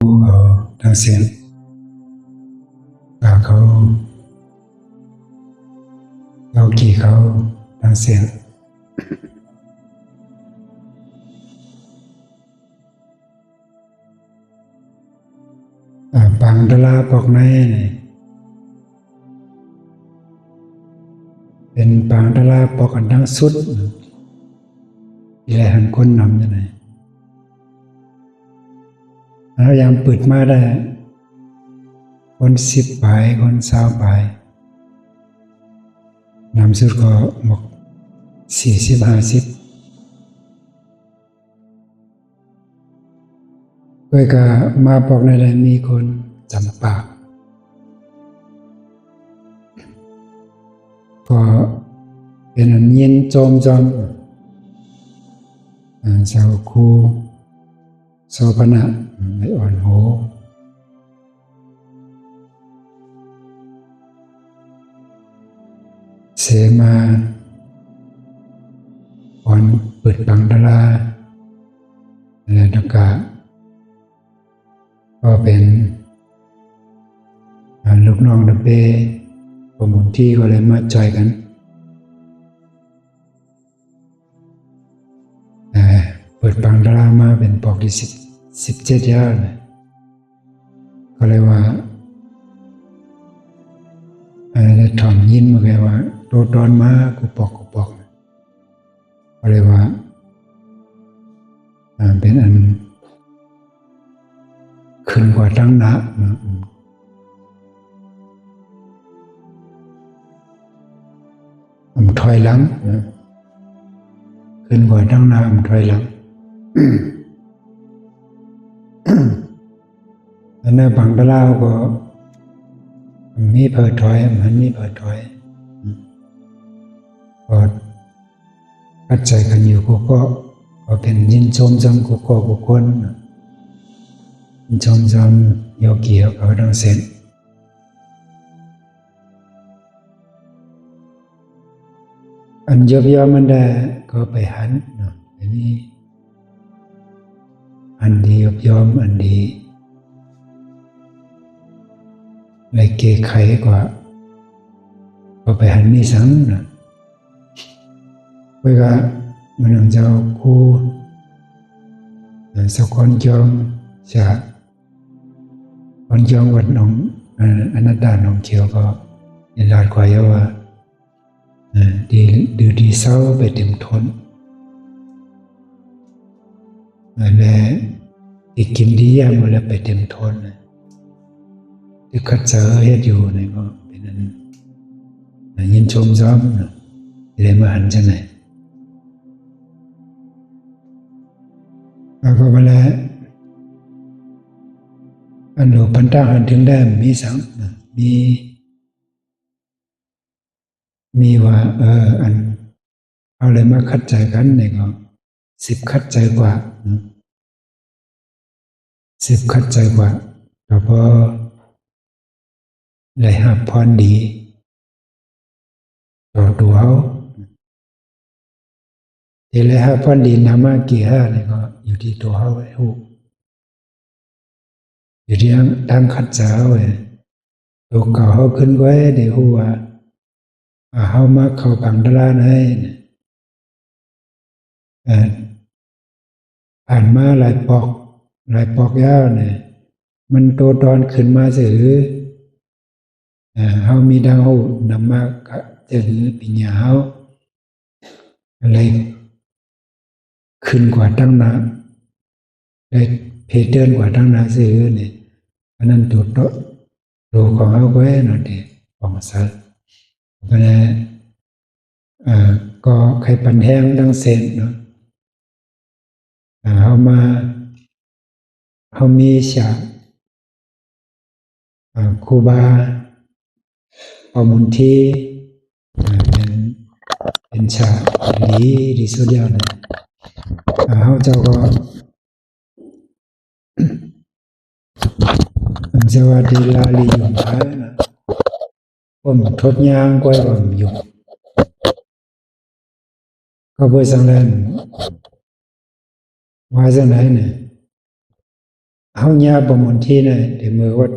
เขาทางเสียงเขากี่เขาทางเสียงปังดลาปอกในเป็นปังดลาปอกอันดังสุดที่ไรหันคนนำยังไงแล้วยังเปิดมาได้คน10 ปลายคน20 ปลายนำสุดก็บอก40 50ด้วยก็มาบอกในใดมีคนจำปากก็เป็นอันเย็นจอมเจ้าครูโสภณะไม่อ่อนโหเสมาอ่อนเปิดบังดาราแล้วก็เป็นลูกน้องดับเบ้ประมุนที่ก็เลยมาจอยกันเปิดบังดารามาเป็นปอกที่17 ย่าเลยก็เลยว่าถอนยินมาแกว่าโดดอนมากูปอกก็เลยว่าเป็นอันขึ้นกว่าตั้งนะถอยหลังขึ้นกว่าตั้งนะถอยหลังอันนั้นบังดาราก็มีเปิดถอยมันมีเปิดถอยพอปัจจัยกันอยู่ก็เป็นยินชมจำกุคนยินชมจำโยกีเขาดังเส้นอันยบยอมันได้ก็ไปหันอันนี้อันดียบยอมอันดีเลยเกยไขกว่าก็ไปหันนี่สังเพื่อมันเจ้าคู่สกอนจองจะคนจองวัดหนองอนัตตาหนองเขียวก็ยินลาดกว่าเยาว่าดีเศร้าไปเต็มทนและอีกกินดียามแล้วไปเต็มทนที่คัดเจอเฮ็ดอยู่นี่ก็เป็นนั้นยินชมซ้อมเลยมาหันจังไหนแล้วก็มาแล้วอันหลวงพันตาหันถึงได้มีสังมีว่าอันเอาเลยมาคัดใจกันเนี่ยก็10 คัดใจกว่า10 คัดใจกว่าแล้วพอได้หับพรดีต่อตัวเขาที่ได้หับพรดีนามากี่ห้าเนี่ยก็อยู่ที่ตัวเขาไอ้หูอยู่ที่ทำคัดใจเขาเลยตัวเก่าเขาขึ้นไว้เดี๋ยวหัวเขามาเข้าปังดาราให้ผ่านมาหลายปอกยาวเนี่ยมันโตตอนขึ้นมาสื่อเขามีดาวนำมาจะหรือปิญญาเขาอะไรขึ้นกว่าตั้งนาได้เพเดินกว่าตั้งนาสื่อเนี่ยอันนั้นตัวของเขาไว้หน่อยเดียวของสัตว์เพราะนั้นก็ใครปันแห้งดังเซนเนาะเขามีฉากครูบาประมุนที่เป็นฉากดีสุดยอดเลยเขาเจ้าก็สวัสดีลาลีหยงท้ายนะผมทบยางก้อยผมหยงก็เพื่อสังเล่นว่าจะไหนเนี่ย เอาญาบมนที่น่ะเดี๋ยวมือวัด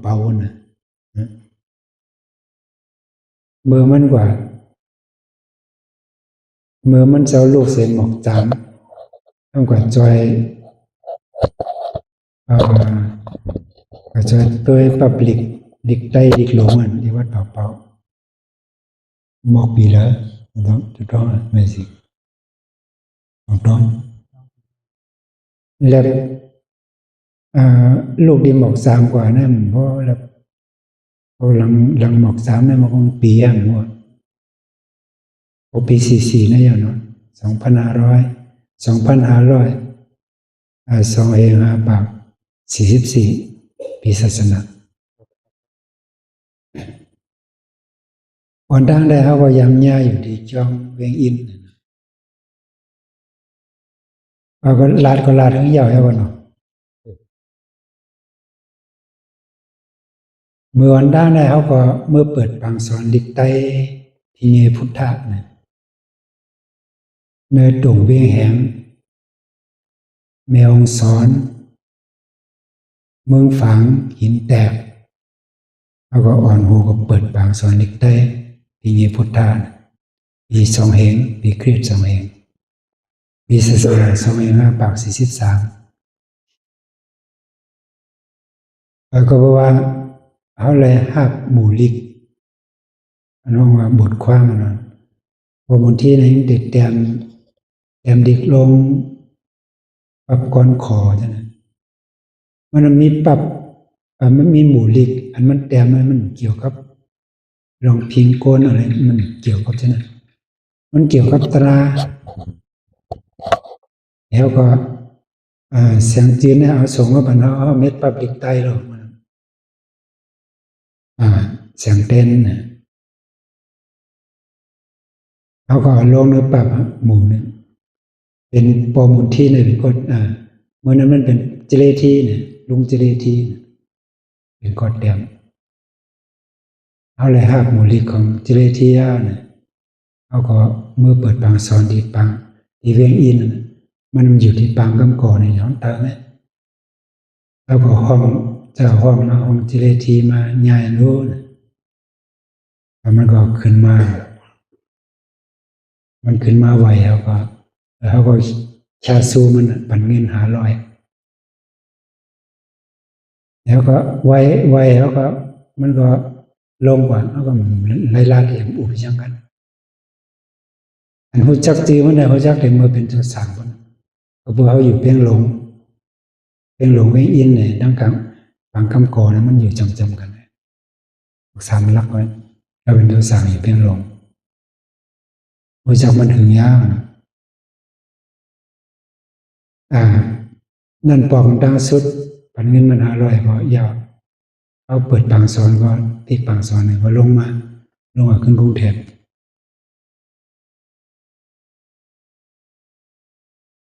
เป่าๆนะมือมันกว่ามือมันเจ้าลูกเสียหมอกจามต้องกว่าจอยกว่าจอยตัวปับลิกได้ลิกหลงอันที่วัดเป่าหมอกปีแล้วต้องไม่สิต้องแล้วลูกดีหมอกสามกว่านั่นเพราะแล้วพอหลังหมอกสามนั่นมันคงปีอ่ะหมดพอปี44นั่นอย่างเนาะ2,500 2,544ปีศาสนาวันดังได้เขาก็ยำย่าอยู่ที่จอมเวียงอินเราก็ลาดทั้งยาวแค่วันเนาะเมื่อวันดังได้เขาก็เมื่อเปิดปังสอนลิกไตที่เนพุทธะเนี่ยเนื้อตุ่งเวียงแหงแมวสอนเมืองฝังหินแตกแล้วก็อ่อนหูก็เปิดปังสอนลิกไตที่เนพุทธะปีสองเหงปีคริสต์2 เหงปีศาสนา2,543แล้วก็บอกว่าเขาเลยหักหมู่ลิกอันนั้นว่าบทความนั้นพอบนที่ในเด็ดแต้มดิกลงปรับก้อนคอใช่ไหมมันมีปรับมันมีหมู่ลิกอันมันแต้มมันเกี่ยวกับลองพิงโกนอะไรมันเกี่ยวกับใช่ไหมมันเกี่ยวกับตราแล้วก็เสียงจีนเนี่ยเอาส่งมาบรรเทาเม็ดปรับลิกไตหรอกเสียงเต้นเขาก็ลงในปรับหมู่หนึ่งเป็นปอมุนที่เนี่ยเป็นกฎเมื่อนั้นมันเป็นเจเลทีเนี่ยลุงเจเลทีเป็นกฎเดียมเอาเลยหักหมู่ลิกของเจเลทีเนี่ยเขาก็เมื่อเปิดปังสอนดีปังดีเวียงอินมันอยู่ที่ปังกำก่อในย้อนตาไหมแล้วก็ห้องเจ้าห้องนะห้องเจเลทีมาใหญ่รู้นะมันก็ขึ้นมาไหวแล้วก็ชาซูมันปั่นเงิน500แล้วก็ไวแล้วก็มันก็ลงกว่าแล้วก็ไล่ลาดอย่างอุปยังกันอันหัวจักตีมันได้หัวจักเต็มมือเป็นตัวสั่งคนก็เพื่อเขาอยู่เพียงหลงเวียงอินเนี่ยดังกลางบางคำก่อนะมันอยู่จำกันสามลักไว้เราเป็นตัวสั่งอยู่เพียงหลงหัวจักมันถึงยาวนะนั่นปอกดังสุดปันเงินมัน500ก็ยาวเอาเปิดปังสอนก็ติดปังสอนเนี่ยก็ลงมาขึ้นกรุงเทพ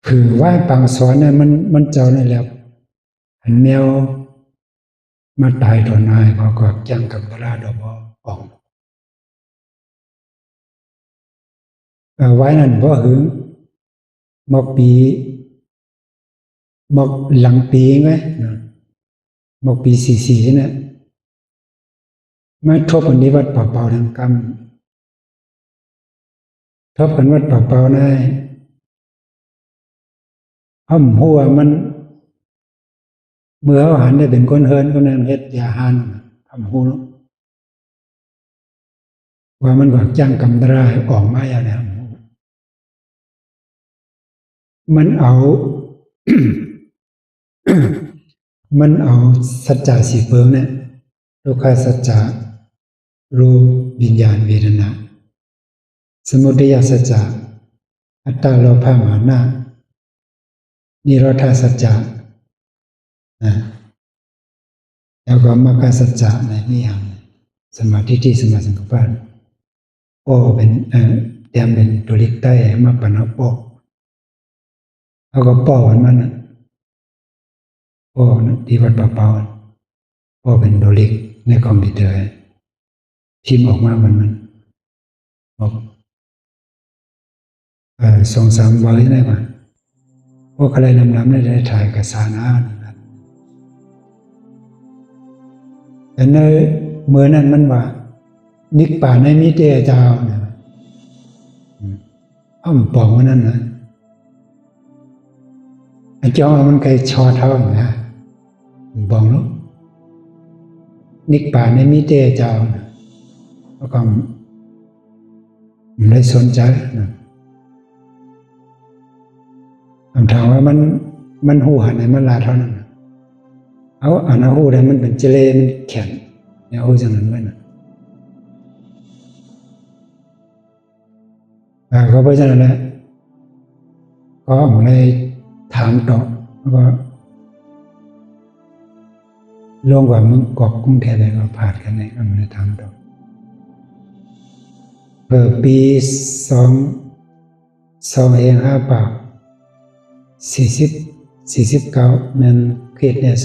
คือว่าปังสอนเนี่ยมันเจ้านี่แหละอันแมวมาตายตอนนายก็จังกับเวลาดอกออกไว้นั่นเพราะหึงมอกปีมอกหลังปีไงมอกปี44เนี่ยมาทบกันที่วัดป่าเปาทางกรรมทบกันวัดป่าเปาได้อ้อมหัวมันเมื่อเขาหันได้เป็นคนเฮินคนนั้นเฮ็ดยาหันอ้อมหัวว่ามันก็จ้างกำตราออกมาอย่างนี้มันเอา มันเอาสัจจะสีเฟิงเนี่ยทุกขสัจจะรูปวิญญาณเวทนาสมุทัยสัจจะอัตตาโลภะมานะนิโรธาสัจจะแล้วก็มรรคสัจจะในนิหังสมาธิที่สมาสังกัปปะโอเป็นเตรียมเป็นตัวเล็กใต้มาปนเอาปอกแล้วก็ป้อมันป้อที่วัดป่าเปาป้อเป็นตัวเล็กในคอมพิวเตอร์พิมพ์ออกมามันบอก2-3 วันได้กว่าพวกอะไรลำๆได้ถ่ายกับสานา แต่ในเมื่อนั้นมันว่านิกป่าในมิเตเจ้าเนี่ยอ้อมปองว่านั่นนะไอ้เจ้ามันเคยชอเท่านะบองลูกนิกป่าในมิเตเจ้านะแล้วก็ไม่ได้สนใจนะคำถามว่ามันหูหันในมันลาเท่านั้นเอาอันนั้นหูได้มันเป็นเจเลมันแข็งเนี่ยหูจังนั้นไว้นะก็เพราะฉะนั้นแหละก็ผมเลยถามต่อแล้วก็ลงกว่ามึงกอกกรุงเทพเลยก็ผ่านกันเลยก็เลยถามต่อปี49มันเกิดเนี่ย26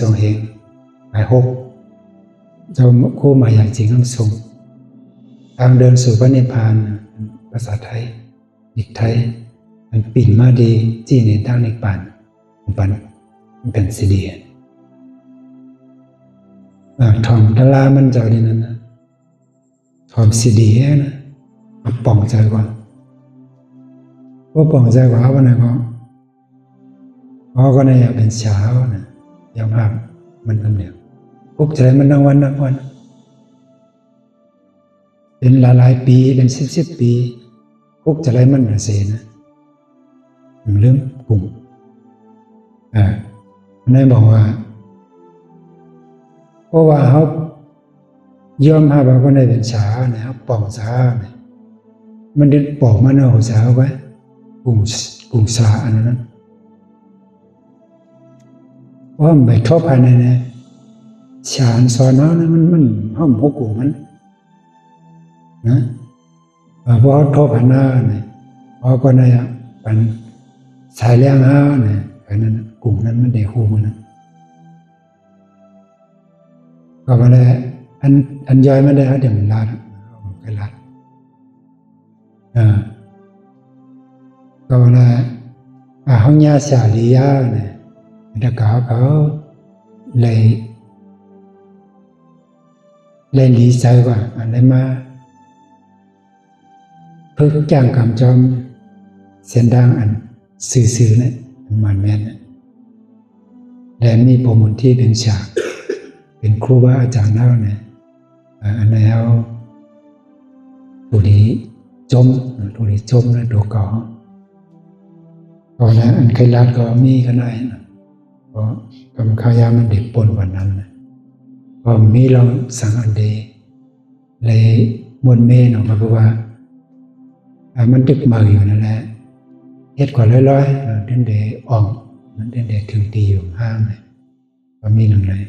เจ้าคู่มาอย่างจริงคำทรงทางเดินสู่พระนิพพานภาษาไทยอีกไทยมันปิ่นมาดีจี้ในทางนิพพานมันเป็นสีดีทอมดารามันเจ้าดีนั่นนะทอมสีดีนะป่องใจกว่าป่องใจกว่าวันนั้นก็เนี่ยเป็นเช้านะยามหักมันทำเนี่ยกุกใจมันทั้งวันเป็นหลายปีเป็น10ปีกุกใจมันเสียนะมันเริ่มกลุ่มนายบอกว่าเพราะว่าเขายอมหักว่าก็ได้เป็นเช้าเนี่ยเขาป่องเช้าเนี่ยมันเดินปอกมันเอาเช้าไว้กลุ่มสาอันนั้นว่ามันไปทบภายในเนี่ยฉานสอนน้นะมันห้อมหัวกูมันนะเพราะทบภายหน้าเนี่ยเพราะก็ในปันสายเลี้ยงห้าเนี่ยอันนั้นกลุ่มนั้นมันเด็กคู่มันนะก็มาเลยอันย่อยไม่ได้เขาเดี๋ยวมันลาดก็ลาดก็là hông nha xả lý này người ta có lấy lý giải và lấy mà phước chàng cảm cho sen đang ăn xử này màn men nàyและมีประมุนที่เป็นฉากเป็นครูบาอาจารย์เล่าเนี่ยอันนี้เอาตัวนี้จมแล้วตัวก่อนะอันใครลาดก็มีก็ได้นะเพราะกำขายามันเด็กปนวันนั้นนะพอมีเราสั่งอันเดเลยมวลเมนออกมาเพราะว่ามันดึกมาอยู่นั่นแหละเฮ็ดกว่าร้อยเดินเดอ่องมันเดินเดถึงตีอยู่ห้างเลยก็มีหนึ่งเลย